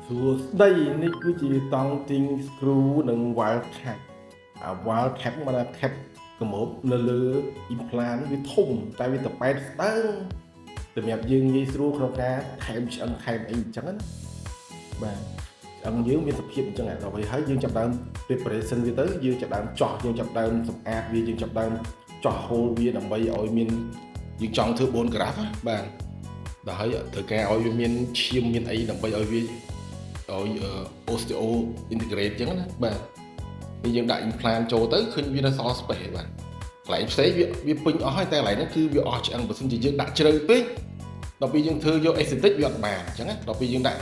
សួស្ដីនេះគឺជាតង់ទីង screw និង wire cap wire cap មកថា cap កម្របនៅលើ implant វាធំតែវាតប៉ែតស្ដើងសម្រាប់យើងងាយស្រួលក្នុងការថែមឆ្អឹងថែមអីអញ្ចឹងណាបាទឆ្អឹងយើងមានសភាពអញ្ចឹងដល់ហើយយើងចាប់ដើម preparation វាទៅយើងចាប់ដើមចោះយើងចាប់ដើមសម្អាតវាយើងចាប់ដើមចោះ hole វាដើម្បីឲ្យមានយើងចង់ធ្វើ bone graft បាទដល់ហើយត្រូវការឲ្យវាមានឈាមមានអីដើម្បីឲ្យវាosteo integrate អញ្ចឹងណាបាទពេលយើងដាក់ implant ចូលទៅឃើញវានៅសល់ space បាទកន្លែងផ្សេងវាពេញអស់ហើយតែកន្លែងហ្នឹងគឺវាអស់ឆ្អឹងបើមិនជាយើងដាក់ជ្រៅពេកដល់ពេលយើងធ្វើយក aesthetic វាអត់បានអញ្ចឹងណាដល់ពេលយើងដាក់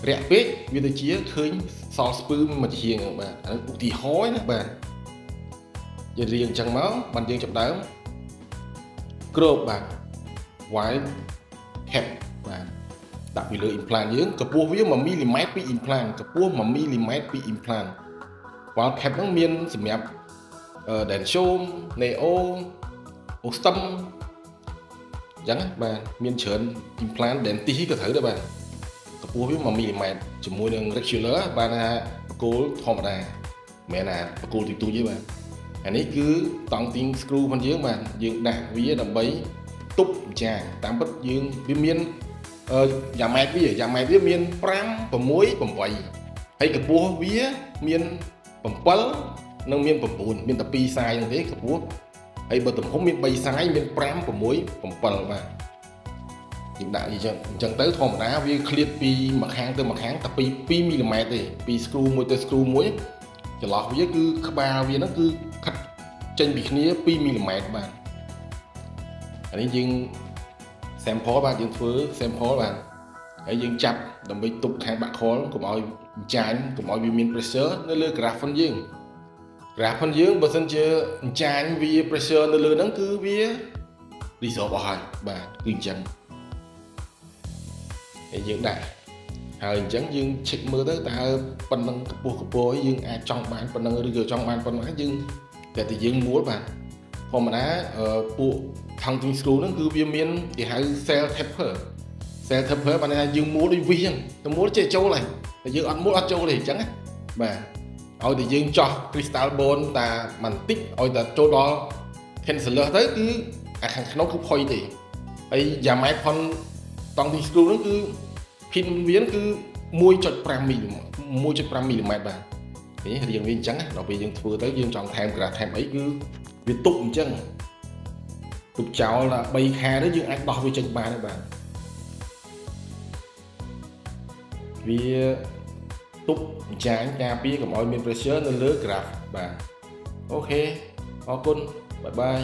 រាក់ពេកវាទៅជាឃើញសល់ស្ពឺមួយជាងបាទអានេះឧទាហរណ៍ណាបាទយើងរៀងអញ្ចឹងមកបានយើងចាប់ដើមគ្របបាទ wire cap បាទដាក់ពីលើ implant យើងកម្ពស់វា1 mm ពី implant កម្ពស់1 mm ពី implant wire cap ហ្នឹងមានសម្រាប់dentium neo ostem អញ្ចឹងបាទមានច្រើន implant dentist ក៏ត្រូវដែរបាទកម្ពស់វា1 mm ជាមួយនឹង regular បានថាបកគោលធម្មតាមិនមែនថាបកគោលទីទូចទេបាទអានេះគឺតង់ទីង screw របស់យើងបាទយើងដាក់វាដើម្បីទប់ចាតាមពិតយើងវាមានយ៉ាម៉ែតវាមាន5 6 8ហើយកម្ពស់វាមាន7និងមាន9មានតែ2សាយហ្នឹងទេកម្ពស់ហើយបើទំហំមាន3សាយមាន5 6 7បាទយើងដាក់អញ្ចឹងទៅធម្មតាវាឃ្លាតពីមួយខាងទៅមួយខាងតែ2 មីលីម៉ែត្រទេពី screw មួយទៅ screw មួយចន្លោះវាគឺក្បាលវាហ្នឹងគឺខិតចេញពីគ្នា2 មីលីម៉ែត្របាទអានេះយើង sample បាទយើងធ្វើ sample បាទហើយយើងចាប់ដើម្បីទប់ខាងបាក់ខលកុំឲ្យចាញ់កុំឲ្យវាមាន pressure នៅលើ graph របស់យើង graph របស់យើងបើសិនជាចាញ់វា pressure នៅលើហ្នឹងគឺវា resolve អស់ហើយបាទគឺអញ្ចឹងហើយយើងដាក់ហើយអញ្ចឹងយើង check មើលទៅតើប៉ុណ្ណឹងកម្ពស់យើងអាចចង់បានប៉ុណ្ណឹងឬក៏ចង់បានប៉ុណ្ណឹងយើងតែយើងមួលបាទធម្មតាពួក counting screw ហ្នឹងគឺវាមានគេហៅ cell taper បានថាយើងមួលដូចវាអញ្ចឹងតែមួលចេះចូលហើយតែយើងអត់មួលអត់ចូលទេអញ្ចឹងណាបាទឲ្យតែយើងចោះ crystal bone តាបន្តិចឲ្យតែចូលដល់ cancellous ទៅគឺអាខាងក្នុងគឺផុយទេហើយ diameter ផុនតង់ទី screw ហ្នឹងគឺ pin វាគឺ 1.5 មីលីម៉ែត្របាទនេះរៀងវាអញ្ចឹងណាដល់ពេលយើងធ្វើទៅយើងចង់ថែម graph ថែមអីគឺវាទប់អញ្ចឹងទប់ចោលដល់3ខែទៅយើងអាចដោះវាចេញបានបាទវាទប់ចាញ់ការពារកុំឲ្យមាន pressure នៅលើ graph បាទអូខេអរគុណបាយបាយ